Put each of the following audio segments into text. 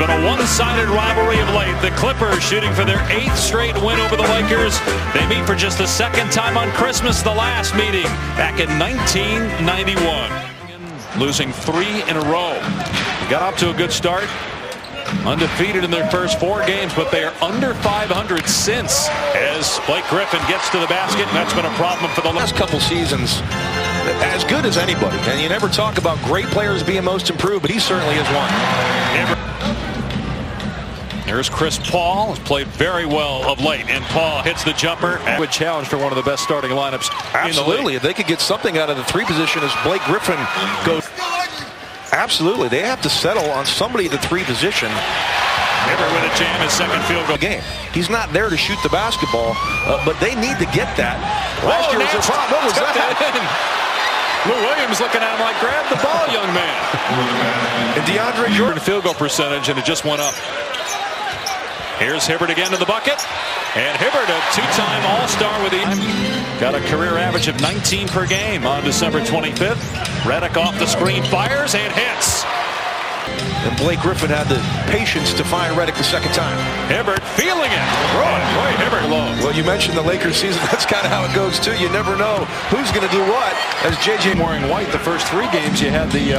been a one-sided rivalry of late. The Clippers shooting for their 8th straight win over the Lakers. They meet for just the second time on Christmas, the last meeting back in 1991. Losing 3 in a row. Got off to a good start. Undefeated in their first 4 games, but they are under 500 since, as Blake Griffin gets to the basket, and that's been a problem for the last couple seasons. As good as anybody, and you never talk about great players being most improved, but he certainly is one. Here's Chris Paul, has played very well of late, and Paul hits the jumper. A good challenge for one of the best starting lineups. Absolutely, if they could get something out of the 3 position as Blake Griffin goes. Absolutely, they have to settle on somebody at the 3 position. Hibbert with a jam, his second field goal game. He's not there to shoot the basketball, but they need to get that. Last year was their problem. What was that? Lou Williams looking at him like, grab the ball, young man. And DeAndre Jordan field goal percentage, and it just went up. Here's Hibbert again to the bucket. And Hibbert, a 2-time All-Star with the got a career average of 19 per game on December 25th. Redick off the screen, fires and hits. And Blake Griffin had the patience to find Redick the second time. Hibbert feeling it. Roy Hibbert low. Well, you mentioned the Lakers season. That's kind of how it goes, too. You never know who's going to do what. As J.J. wearing white the first 3 games, you had the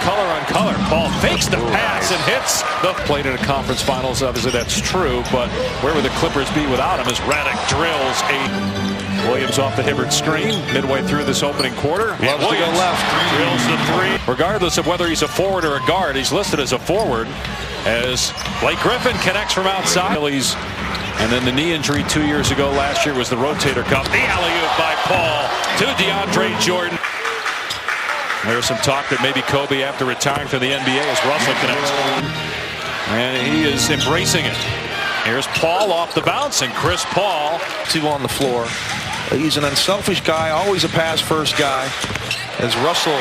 color on color. Paul fakes the pass and hits. Played in a conference finals, obviously that's true, but where would the Clippers be without him as Redick drills Williams off the Hibbert screen midway through this opening quarter. Loves to go left. Drills the 3. Regardless of whether he's a forward or a guard, he's listed as a forward as Blake Griffin connects from outside. And then the knee injury 2 years ago, last year was the rotator cuff. The alley-oop by Paul to DeAndre Jordan. There's some talk that maybe Kobe, after retiring from the NBA, as Russell connects. And he is embracing it. Here's Paul off the bounce, and Chris Paul. 2 on the floor. He's an unselfish guy, always a pass-first guy. As Russell,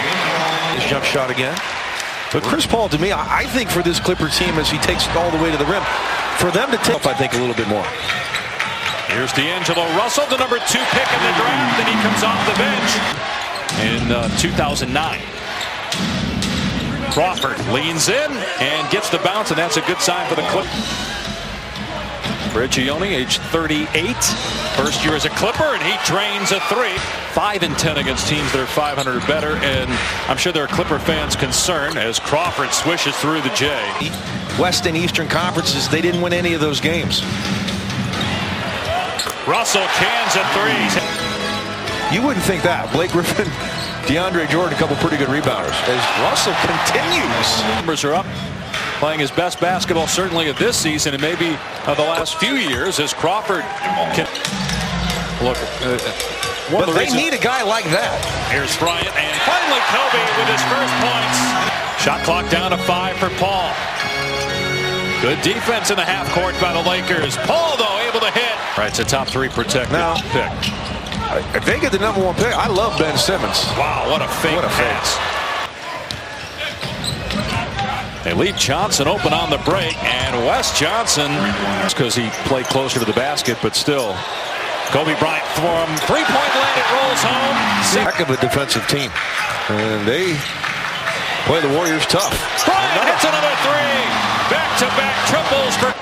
his jump shot again. But Chris Paul, to me, I think for this Clipper team, as he takes it all the way to the rim, for them to take, I think, a little bit more. Here's D'Angelo Russell, the number 2 pick in the draft, and he comes off the bench. In 2009. Crawford leans in and gets the bounce, and that's a good sign for the Clippers. Prigioni, age 38, first year as a Clipper, and he drains a 3. 5 and 10 against teams that are 500 or better, and I'm sure there are Clipper fans concerned as Crawford swishes through the J. West and Eastern conferences, they didn't win any of those games. Russell cans a 3. You wouldn't think that. Blake Griffin, DeAndre Jordan, a couple pretty good rebounders. As Russell continues. Numbers are up. Playing his best basketball certainly of this season and maybe of the last few years as Crawford can look. But they need a guy like that. Here's Bryant, and finally Kobe with his first points. Shot clock down to 5 for Paul. Good defense in the half court by the Lakers. Paul, though, able to hit. Right, it's a top 3 protected pick. If they get the number 1 pick, I love Ben Simmons. Wow, what a fake pass. They leave Johnson open on the break, and Wes Johnson, because he played closer to the basket, but still. Kobe Bryant from 3-point land, it rolls home. Heck of a defensive team. And they play the Warriors tough. Bryant hits another 3. Back-to-back triples for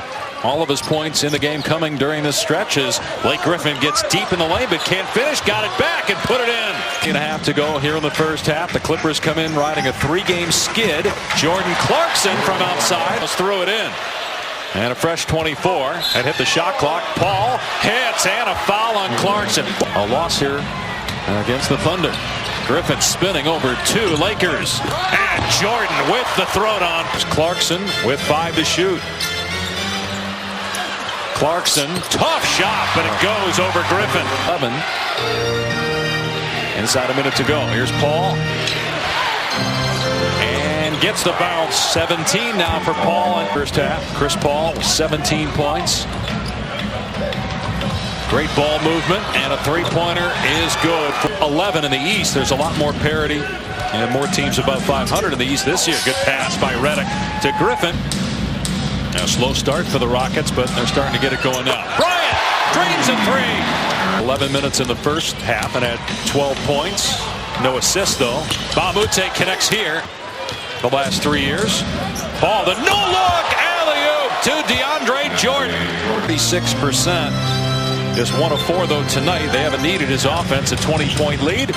all of his points in the game coming during this stretch as Blake Griffin gets deep in the lane but can't finish. Got it back and put it in. 2.5 to go here in the first half. The Clippers come in riding a 3-game skid. Jordan Clarkson from outside threw it in. And a fresh 24. And hit the shot clock. Paul hits and a foul on Clarkson. A loss here against the Thunder. Griffin spinning over 2 Lakers. And Jordan with the throwdown. Clarkson with 5 to shoot. Clarkson, tough shot, but it goes over Griffin. 11. Inside a minute to go. Here's Paul. And gets the bounce. 17 now for Paul in first half. Chris Paul with 17 points. Great ball movement, and a 3-pointer is good. 11 in the East. There's a lot more parity and more teams above 500 in the East this year. Good pass by Redick to Griffin. Now, slow start for the Rockets, but they're starting to get it going now. Bryant drains a 3. 11 minutes in the first half and had 12 points. No assist, though. Bamute connects here. the last 3 years. Paul, the no-look alley-oop to DeAndre Jordan. 36%. Just 1 of 4 though tonight. They haven't needed his offense. A 20-point lead.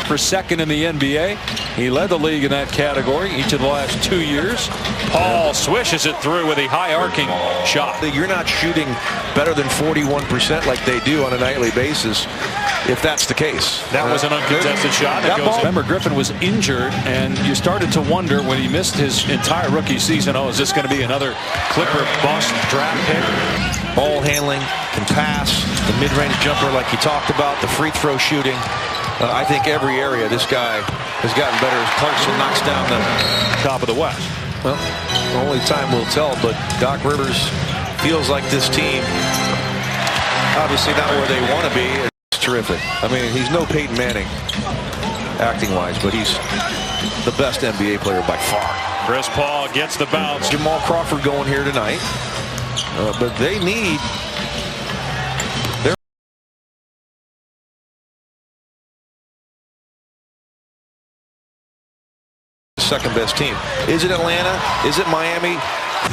For second in the NBA. He led the league in that category each of the last 2 years. Paul swishes it through with a high arcing shot. You're not shooting better than 41% like they do on a nightly basis, if that's the case. That was an uncontested shot. Remember, Griffin was injured, and you started to wonder when he missed his entire rookie season, oh, is this going to be another Clipper bust draft pick? Ball handling, can pass, the mid-range jumper like you talked about, the free throw shooting. I think every area this guy has gotten better as Clarkson knocks down the top of the West. Well, only time will tell, but Doc Rivers feels like this team, obviously not where they want to be. It's terrific. I mean, he's no Peyton Manning acting-wise, but he's the best NBA player by far. Chris Paul gets the bounce. Jamal Crawford going here tonight, but they need second best team. Is it Atlanta? Is it Miami?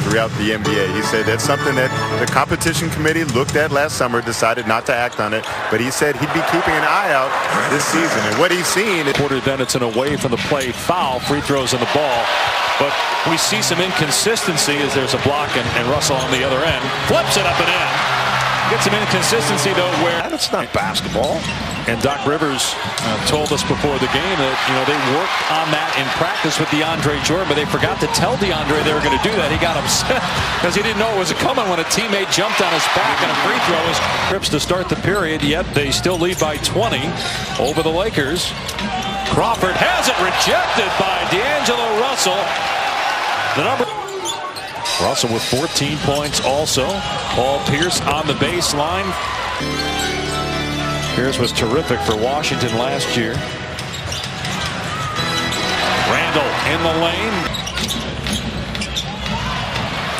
Throughout the NBA, he said that's something that the competition committee looked at last summer, decided not to act on it, but he said he'd be keeping an eye out this season, and what he's seen is Porter Bennett's away from the play, foul, free throws on the ball, but we see some inconsistency as there's a block and Russell on the other end flips it up and in. Get some inconsistency though where that's not basketball. And Doc Rivers told us before the game that they worked on that in practice with DeAndre Jordan, but they forgot to tell DeAndre they were going to do that. He got upset because he didn't know it was coming when a teammate jumped on his back and a free throw was trips to start the period. Yet they still lead by 20 over the Lakers. Crawford has it rejected by D'Angelo Russell. The number. Russell with 14 points also. Paul Pierce on the baseline. Pierce was terrific for Washington last year. Randall in the lane.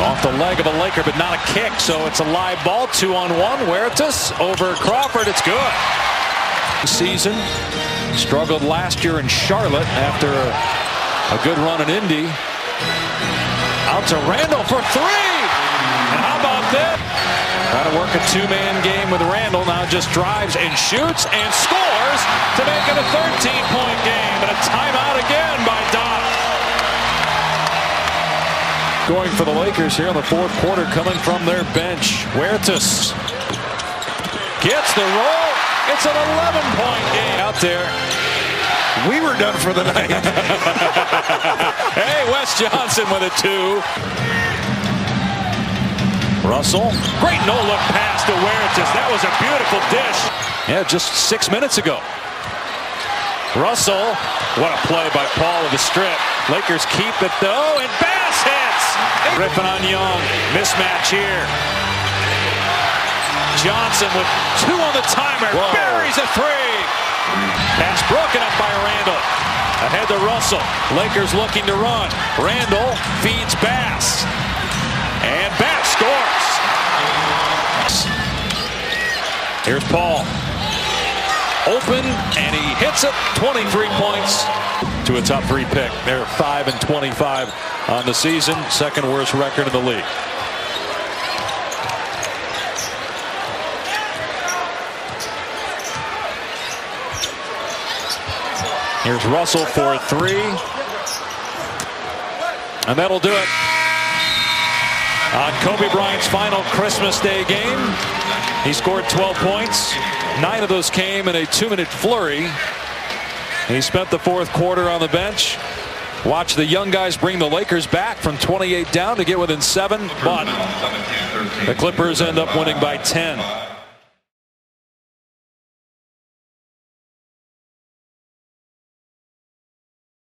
Off the leg of a Laker, but not a kick, so it's a live ball. 2-on-1. Huertas over Crawford. It's good. Season struggled last year in Charlotte after a good run in Indy. Out to Randall for 3. And how about that? Trying to work a two-man game with Randall. Now just drives and shoots and scores to make it a 13-point game. And a timeout again by Doc. Going for the Lakers here in the fourth quarter, coming from their bench. Huertas gets the roll. It's an 11-point game out there. We were done for the night. Hey, Wes Johnson with a 2. Russell, great no-look pass to Huertas. That was a beautiful dish. Yeah, just 6 minutes ago. Russell, what a play by Paul with the strip. Lakers keep it though, and Bass hits. Griffin on Young, mismatch here. Johnson with 2 on the timer. Whoa. Buries a 3. Pass broken up by Randall. Ahead to Russell. Lakers looking to run. Randall feeds Bass. And Bass scores. Here's Paul. Open, and he hits it. 23 points to a top 3 pick. They're 5-25 on the season. Second worst record in the league. Here's Russell for 3. And that'll do it. On Kobe Bryant's final Christmas Day game, he scored 12 points. 9 of those came in a 2-minute flurry. He spent the fourth quarter on the bench. Watch the young guys bring the Lakers back from 28 down to get within 7, but the Clippers end up winning by 10.